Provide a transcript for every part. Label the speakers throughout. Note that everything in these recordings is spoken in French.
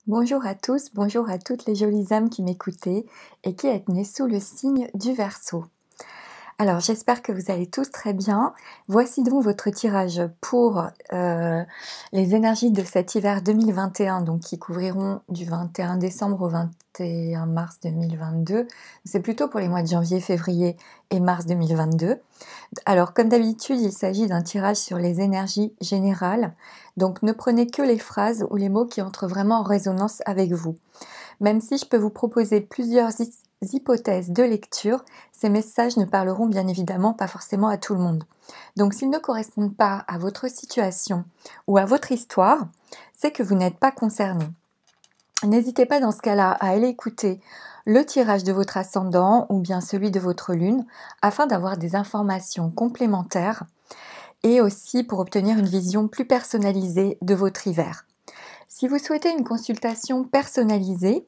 Speaker 1: Bonjour à tous, bonjour à toutes les jolies âmes qui m'écoutez et qui êtes nées sous le signe du Verseau. Alors j'espère que vous allez tous très bien. Voici donc votre tirage pour les énergies de cet hiver 2021, donc qui couvriront du 21 décembre au 21 mars 2022. C'est plutôt pour les mois de janvier, février et mars 2022. Alors comme d'habitude, il s'agit d'un tirage sur les énergies générales, donc ne prenez que les phrases ou les mots qui entrent vraiment en résonance avec vous. Même si je peux vous proposer plusieurs hypothèses de lecture, ces messages ne parleront bien évidemment pas forcément à tout le monde. Donc s'ils ne correspondent pas à votre situation ou à votre histoire, c'est que vous n'êtes pas concerné. N'hésitez pas dans ce cas-là à aller écouter le tirage de votre ascendant ou bien celui de votre lune afin d'avoir des informations complémentaires et aussi pour obtenir une vision plus personnalisée de votre hiver. Si vous souhaitez une consultation personnalisée,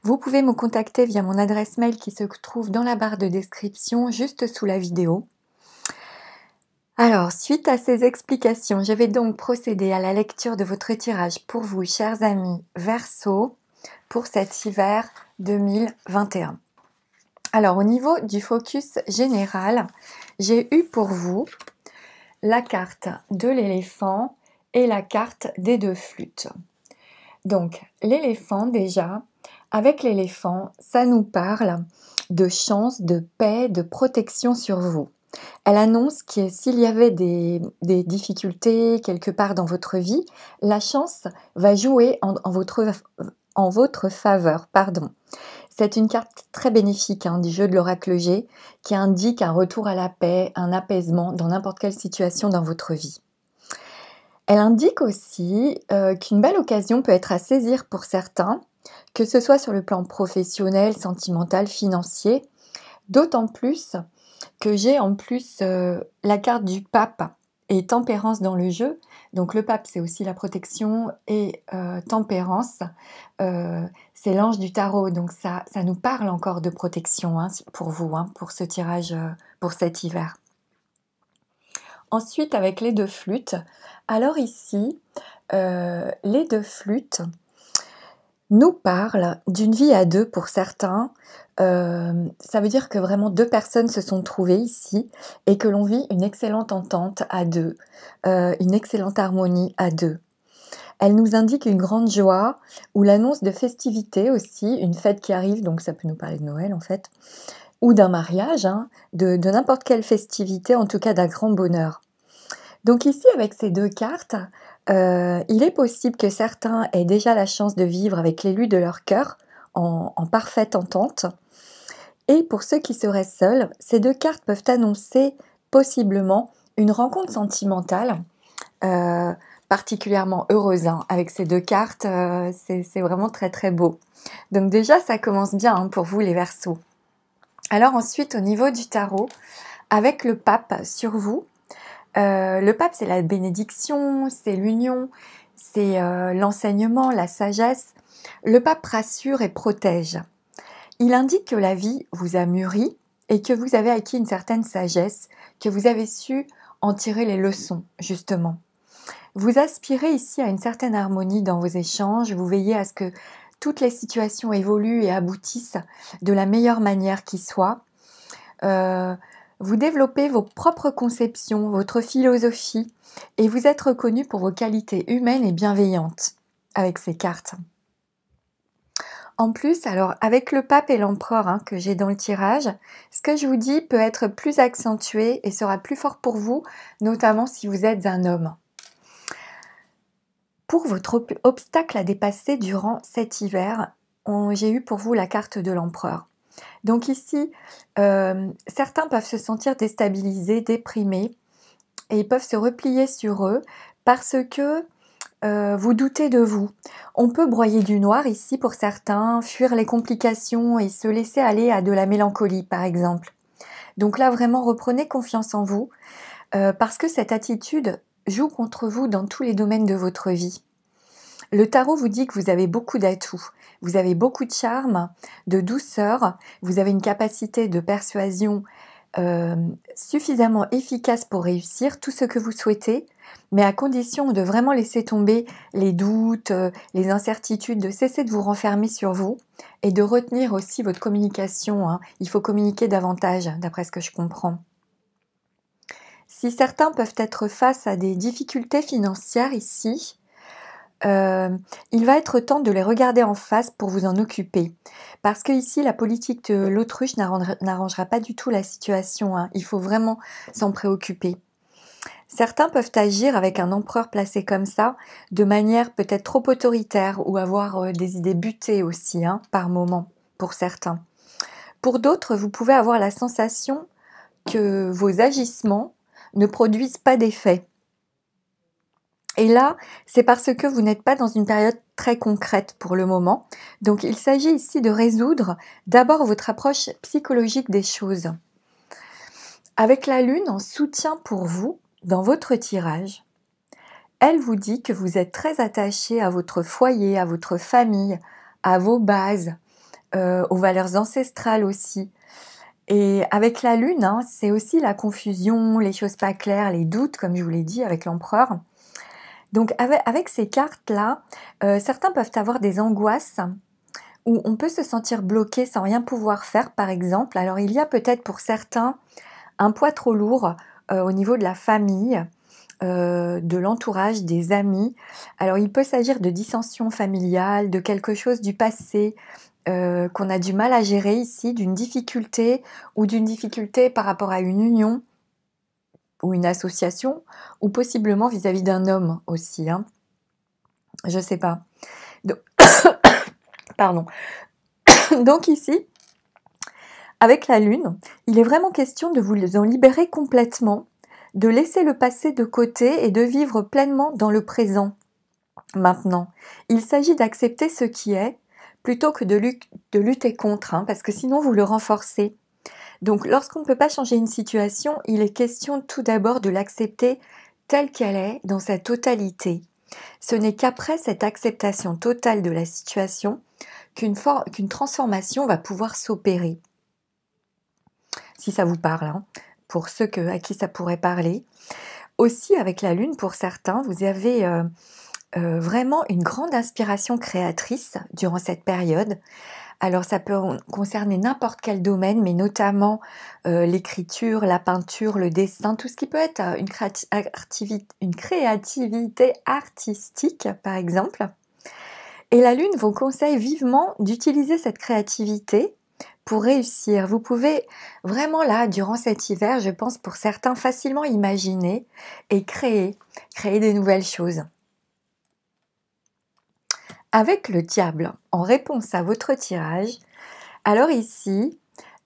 Speaker 1: vous pouvez me contacter via mon adresse mail qui se trouve dans la barre de description juste sous la vidéo. Alors, suite à ces explications, je vais donc procéder à la lecture de votre tirage pour vous, chers amis Verseau, pour cet hiver 2021. Alors, au niveau du focus général, j'ai eu pour vous la carte de l'éléphant et la carte des deux flûtes. Donc, l'éléphant déjà, avec l'éléphant, ça nous parle de chance, de paix, de protection sur vous. Elle annonce que s'il y avait des difficultés quelque part dans votre vie, la chance va jouer en votre faveur. C'est une carte très bénéfique du jeu de l'oracle G qui indique un retour à la paix, un apaisement dans n'importe quelle situation dans votre vie. Elle indique aussi qu'une belle occasion peut être à saisir pour certains, que ce soit sur le plan professionnel, sentimental, financier, d'autant plus que j'ai en plus la carte du pape et tempérance dans le jeu. Donc le pape, c'est aussi la protection et tempérance, c'est l'ange du tarot. Donc ça nous parle encore de protection pour vous, pour ce tirage, pour cet hiver. Ensuite, avec les deux flûtes, alors ici, les deux flûtes nous parlent d'une vie à deux pour certains. Ça veut dire que vraiment deux personnes se sont trouvées ici et que l'on vit une excellente entente à deux, une excellente harmonie à deux. Elle nous indique une grande joie ou l'annonce de festivités aussi, une fête qui arrive, donc ça peut nous parler de Noël en fait, ou d'un mariage, de n'importe quelle festivité, en tout cas d'un grand bonheur. Donc ici, avec ces deux cartes, il est possible que certains aient déjà la chance de vivre avec l'élu de leur cœur en parfaite entente. Et pour ceux qui seraient seuls, ces deux cartes peuvent annoncer possiblement une rencontre sentimentale particulièrement heureuse. Avec ces deux cartes, c'est vraiment très très beau. Donc déjà, ça commence bien pour vous les Verseaux. Alors ensuite, au niveau du tarot, avec le pape sur vous, le pape, c'est la bénédiction, c'est l'union, c'est l'enseignement, la sagesse. Le pape rassure et protège. Il indique que la vie vous a mûri et que vous avez acquis une certaine sagesse, que vous avez su en tirer les leçons, justement. Vous aspirez ici à une certaine harmonie dans vos échanges, vous veillez à ce que toutes les situations évoluent et aboutissent de la meilleure manière qui soit. Vous développez vos propres conceptions, votre philosophie, et vous êtes reconnu pour vos qualités humaines et bienveillantes avec ces cartes. En plus, alors avec le pape et l'empereur que j'ai dans le tirage, ce que je vous dis peut être plus accentué et sera plus fort pour vous, notamment si vous êtes un homme. Pour votre obstacle à dépasser durant cet hiver, j'ai eu pour vous la carte de l'empereur. Donc ici, certains peuvent se sentir déstabilisés, déprimés, et ils peuvent se replier sur eux parce que vous doutez de vous. On peut broyer du noir ici pour certains, fuir les complications et se laisser aller à de la mélancolie par exemple. Donc là vraiment reprenez confiance en vous parce que cette attitude joue contre vous dans tous les domaines de votre vie. Le tarot vous dit que vous avez beaucoup d'atouts, vous avez beaucoup de charme, de douceur, vous avez une capacité de persuasion euh, suffisamment efficace pour réussir tout ce que vous souhaitez, mais à condition de vraiment laisser tomber les doutes, les incertitudes, de cesser de vous renfermer sur vous et de retenir aussi votre communication, hein. Il faut communiquer davantage, d'après ce que je comprends. Si certains peuvent être face à des difficultés financières ici, il va être temps de les regarder en face pour vous en occuper. Parce que ici, la politique de l'autruche n'arrangera pas du tout la situation, hein. Il faut vraiment s'en préoccuper. Certains peuvent agir avec un empereur placé comme ça, de manière peut-être trop autoritaire ou avoir des idées butées aussi, hein, par moment, pour certains. Pour d'autres, vous pouvez avoir la sensation que vos agissements ne produisent pas d'effet. Et là, c'est parce que vous n'êtes pas dans une période très concrète pour le moment. Donc, il s'agit ici de résoudre d'abord votre approche psychologique des choses. Avec la Lune en soutien pour vous, dans votre tirage, elle vous dit que vous êtes très attaché à votre foyer, à votre famille, à vos bases, aux valeurs ancestrales aussi. Et avec la Lune, hein, c'est aussi la confusion, les choses pas claires, les doutes, comme je vous l'ai dit avec l'empereur. Donc avec ces cartes-là, certains peuvent avoir des angoisses où on peut se sentir bloqué sans rien pouvoir faire, par exemple. Alors il y a peut-être pour certains un poids trop lourd au niveau de la famille, de l'entourage, des amis. Alors il peut s'agir de dissensions familiales, de quelque chose du passé qu'on a du mal à gérer ici, d'une difficulté ou d'une difficulté par rapport à une union ou une association, ou possiblement vis-à-vis d'un homme aussi, hein. Je sais pas. Donc, pardon. Donc ici, avec la Lune, il est vraiment question de vous en libérer complètement, de laisser le passé de côté et de vivre pleinement dans le présent. Maintenant, il s'agit d'accepter ce qui est, plutôt que de lutter contre, hein, parce que sinon vous le renforcez. Donc lorsqu'on ne peut pas changer une situation, il est question tout d'abord de l'accepter telle qu'elle est, dans sa totalité. Ce n'est qu'après cette acceptation totale de la situation qu'une transformation va pouvoir s'opérer. Si ça vous parle, hein, pour ceux à qui ça pourrait parler. Aussi, avec la Lune, pour certains, vous avez vraiment une grande inspiration créatrice durant cette période. Alors ça peut concerner n'importe quel domaine, mais notamment l'écriture, la peinture, le dessin, tout ce qui peut être une créativité artistique, par exemple. Et la Lune vous conseille vivement d'utiliser cette créativité pour réussir. Vous pouvez vraiment là, durant cet hiver, je pense pour certains, facilement imaginer et créer des nouvelles choses. Avec le diable, en réponse à votre tirage, alors ici,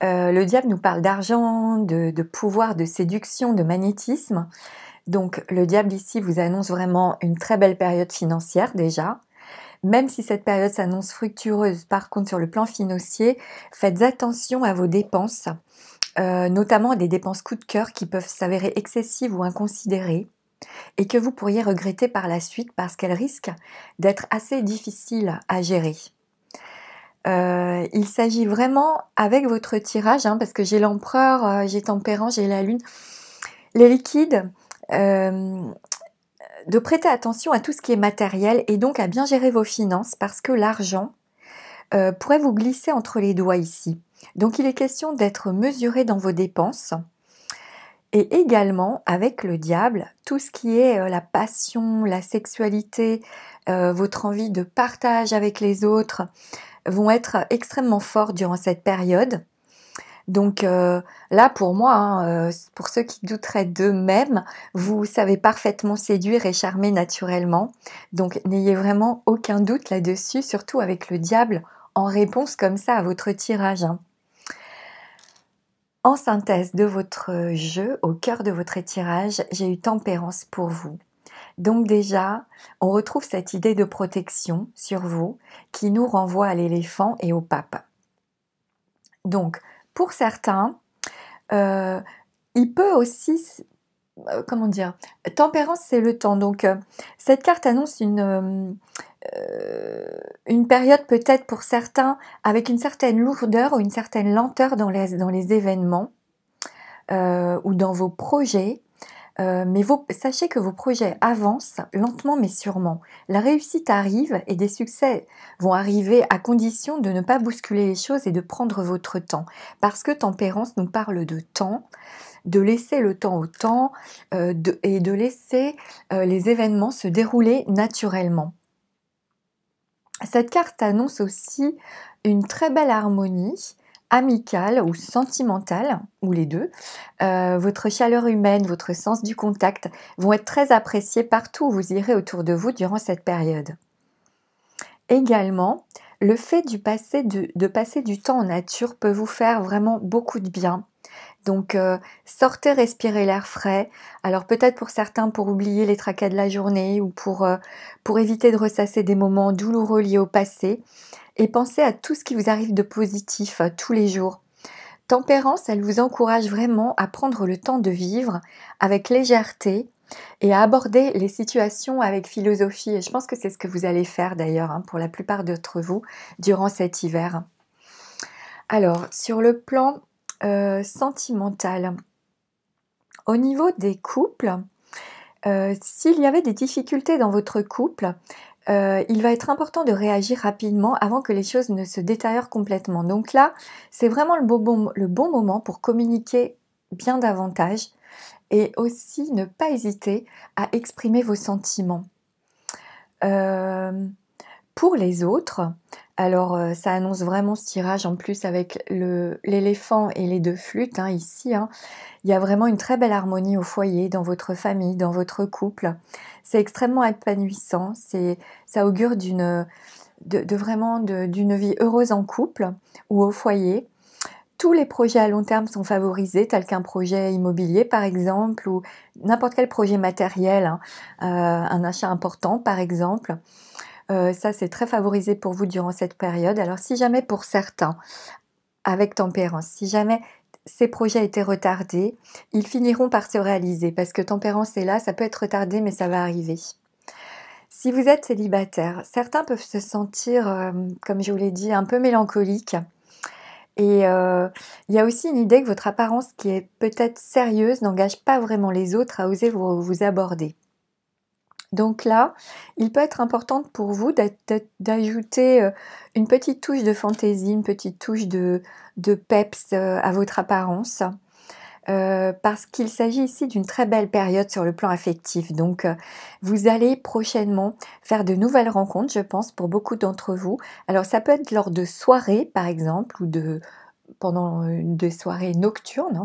Speaker 1: le diable nous parle d'argent, de pouvoir, de séduction, de magnétisme. Donc le diable ici vous annonce vraiment une très belle période financière déjà. Même si cette période s'annonce fructueuse, par contre sur le plan financier, faites attention à vos dépenses, notamment des dépenses coup de cœur qui peuvent s'avérer excessives ou inconsidérées et que vous pourriez regretter par la suite parce qu'elles risquent d'être assez difficiles à gérer. Il s'agit vraiment, avec votre tirage, hein, parce que j'ai l'empereur, j'ai tempérance, j'ai la lune, les liquides, de prêter attention à tout ce qui est matériel et donc à bien gérer vos finances parce que l'argent pourrait vous glisser entre les doigts ici. Donc il est question d'être mesuré dans vos dépenses et également avec le diable, tout ce qui est la passion, la sexualité, votre envie de partage avec les autres vont être extrêmement forts durant cette période. Donc là, pour moi, hein, pour ceux qui douteraient d'eux-mêmes, vous savez parfaitement séduire et charmer naturellement. Donc n'ayez vraiment aucun doute là-dessus, surtout avec le diable en réponse comme ça à votre tirage, hein. En synthèse de votre jeu, au cœur de votre tirage, j'ai eu tempérance pour vous. Donc déjà, on retrouve cette idée de protection sur vous qui nous renvoie à l'éléphant et au pape. Donc, pour certains, il peut aussi, comment dire, tempérance c'est le temps. Donc, cette carte annonce une période peut-être pour certains avec une certaine lourdeur ou une certaine lenteur dans les événements. ou dans vos projets. Mais sachez que vos projets avancent lentement mais sûrement. La réussite arrive et des succès vont arriver à condition de ne pas bousculer les choses et de prendre votre temps. Parce que tempérance nous parle de temps, de laisser le temps au temps et de laisser les événements se dérouler naturellement. Cette carte annonce aussi une très belle harmonie amicale ou sentimentale, ou les deux. Votre chaleur humaine, votre sens du contact vont être très appréciés partout où vous irez autour de vous durant cette période. Également, le fait de passer du temps en nature peut vous faire vraiment beaucoup de bien. Donc, sortez respirer l'air frais. Alors peut-être pour certains pour oublier les tracas de la journée ou pour éviter de ressasser des moments douloureux liés au passé. Et pensez à tout ce qui vous arrive de positif tous les jours. Tempérance, elle vous encourage vraiment à prendre le temps de vivre avec légèreté et à aborder les situations avec philosophie. Et je pense que c'est ce que vous allez faire d'ailleurs pour la plupart d'entre vous durant cet hiver. Alors, sur le plan sentimental, au niveau des couples, s'il y avait des difficultés dans votre couple, il va être important de réagir rapidement avant que les choses ne se détériorent complètement. Donc là, c'est vraiment le bon moment pour communiquer bien davantage et aussi ne pas hésiter à exprimer vos sentiments. Pour les autres, alors ça annonce vraiment ce tirage en plus avec l'éléphant et les deux flûtes ici. Il y a vraiment une très belle harmonie au foyer, dans votre famille, dans votre couple. C'est extrêmement épanouissant, ça augure d'une vie heureuse en couple ou au foyer. Tous les projets à long terme sont favorisés, tels qu'un projet immobilier par exemple, ou n'importe quel projet matériel, un achat important par exemple. Ça, c'est très favorisé pour vous durant cette période. Alors, si jamais pour certains, avec tempérance, si jamais ces projets étaient retardés, ils finiront par se réaliser parce que tempérance est là, ça peut être retardé, mais ça va arriver. Si vous êtes célibataire, certains peuvent se sentir, comme je vous l'ai dit, un peu mélancoliques. Et il y a aussi une idée que votre apparence qui est peut-être sérieuse n'engage pas vraiment les autres à oser vous aborder. Donc là, il peut être important pour vous d'ajouter une petite touche de fantaisie, une petite touche de peps à votre apparence, parce qu'il s'agit ici d'une très belle période sur le plan affectif. Donc, vous allez prochainement faire de nouvelles rencontres, je pense, pour beaucoup d'entre vous. Alors, ça peut être lors de soirées, par exemple, ou pendant des soirées nocturnes.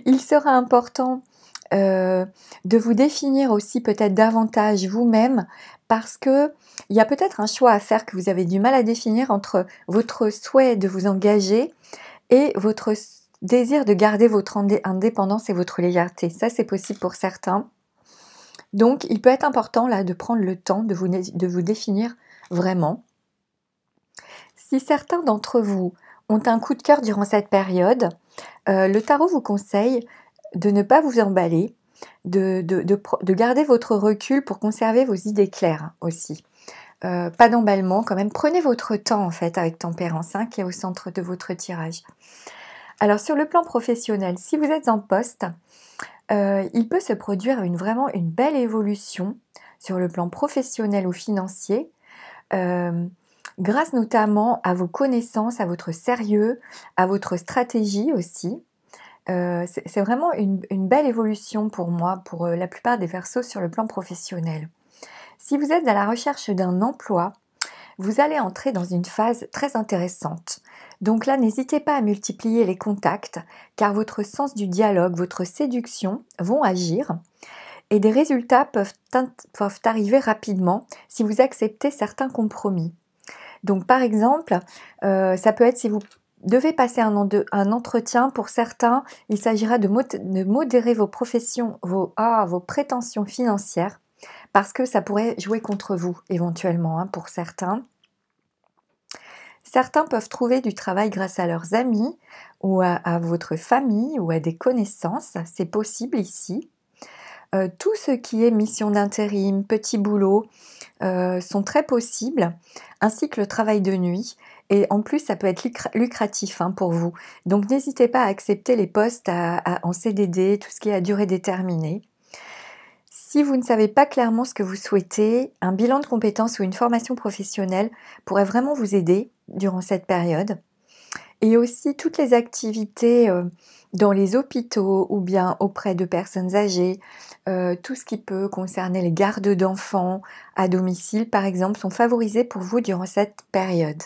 Speaker 1: Il sera important de vous définir aussi peut-être davantage vous-même parce que il y a peut-être un choix à faire que vous avez du mal à définir entre votre souhait de vous engager et votre désir de garder votre indépendance et votre légèreté. Ça, c'est possible pour certains. Donc, il peut être important là de prendre le temps de vous définir vraiment. Si certains d'entre vous ont un coup de cœur durant cette période, le tarot vous conseille de ne pas vous emballer, de garder votre recul pour conserver vos idées claires aussi. Pas d'emballement quand même. Prenez votre temps en fait avec tempérance qui est au centre de votre tirage. Alors sur le plan professionnel, si vous êtes en poste, il peut se produire vraiment une belle évolution sur le plan professionnel ou financier, grâce notamment à vos connaissances, à votre sérieux, à votre stratégie aussi. C'est vraiment une belle évolution pour moi, pour la plupart des Verseaux sur le plan professionnel. Si vous êtes à la recherche d'un emploi, vous allez entrer dans une phase très intéressante. Donc là, n'hésitez pas à multiplier les contacts, car votre sens du dialogue, votre séduction vont agir et des résultats peuvent arriver rapidement si vous acceptez certains compromis. Donc par exemple, ça peut être si vous devez passer un entretien, pour certains, il s'agira de modérer vos prétentions financières parce que ça pourrait jouer contre vous éventuellement pour certains. Certains peuvent trouver du travail grâce à leurs amis ou à votre famille ou à des connaissances, c'est possible ici. Tout ce qui est mission d'intérim, petit boulot, sont très possibles, ainsi que le travail de nuit. Et en plus, ça peut être lucratif pour vous. Donc n'hésitez pas à accepter les postes en CDD, tout ce qui est à durée déterminée. Si vous ne savez pas clairement ce que vous souhaitez, un bilan de compétences ou une formation professionnelle pourrait vraiment vous aider durant cette période. Et aussi toutes les activités dans les hôpitaux ou bien auprès de personnes âgées, tout ce qui peut concerner les gardes d'enfants à domicile par exemple, sont favorisées pour vous durant cette période.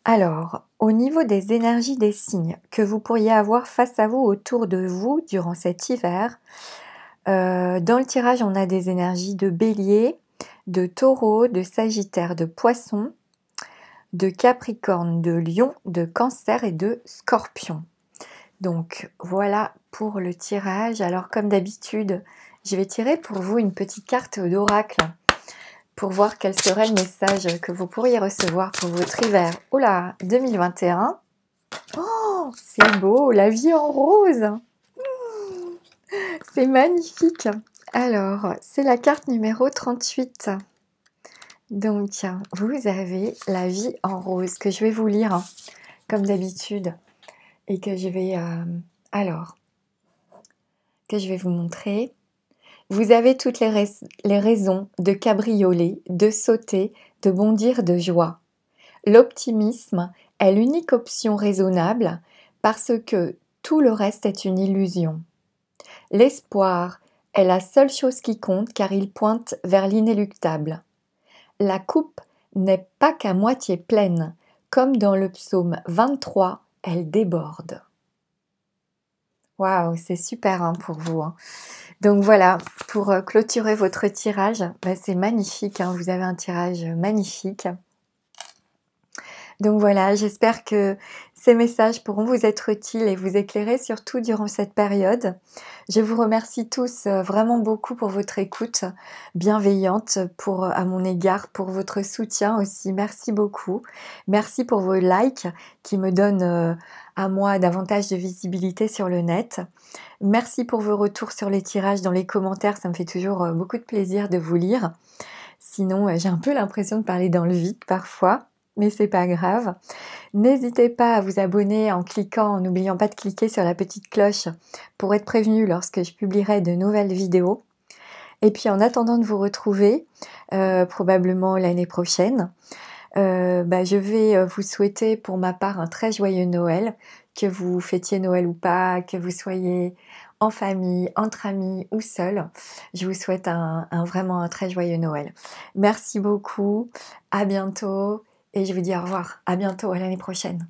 Speaker 1: Alors, au niveau des énergies des signes que vous pourriez avoir face à vous, autour de vous, durant cet hiver, dans le tirage, on a des énergies de Bélier, de Taureau, de Sagittaire, de Poisson, de Capricorne, de Lion, de Cancer et de Scorpion. Donc voilà pour le tirage. Alors comme d'habitude, je vais tirer pour vous une petite carte d'oracle pour voir quel serait le message que vous pourriez recevoir pour votre hiver. Oula, 2021. Oh, c'est beau, la vie en rose. C'est magnifique. Alors, c'est la carte numéro 38. Donc, vous avez la vie en rose que je vais vous lire, comme d'habitude, et que je vais, que je vais vous montrer. Vous avez toutes les raisons de cabrioler, de sauter, de bondir de joie. L'optimisme est l'unique option raisonnable parce que tout le reste est une illusion. L'espoir est la seule chose qui compte car il pointe vers l'inéluctable. La coupe n'est pas qu'à moitié pleine, comme dans le psaume 23, elle déborde. Waouh, c'est super pour vous. Donc voilà, pour clôturer votre tirage, c'est magnifique, vous avez un tirage magnifique. Donc voilà, j'espère que ces messages pourront vous être utiles et vous éclairer, surtout durant cette période. Je vous remercie tous vraiment beaucoup pour votre écoute bienveillante à mon égard, pour votre soutien aussi. Merci beaucoup. Merci pour vos likes qui me donnent à moi davantage de visibilité sur le net. Merci pour vos retours sur les tirages dans les commentaires, ça me fait toujours beaucoup de plaisir de vous lire. Sinon, j'ai un peu l'impression de parler dans le vide parfois, mais c'est pas grave. N'hésitez pas à vous abonner en n'oubliant pas de cliquer sur la petite cloche pour être prévenu lorsque je publierai de nouvelles vidéos. Et puis en attendant de vous retrouver, probablement l'année prochaine, je vais vous souhaiter pour ma part un très joyeux Noël, que vous fêtiez Noël ou pas, que vous soyez en famille, entre amis ou seul. Je vous souhaite vraiment un très joyeux Noël. Merci beaucoup, à bientôt et je vous dis au revoir, à bientôt, à l'année prochaine.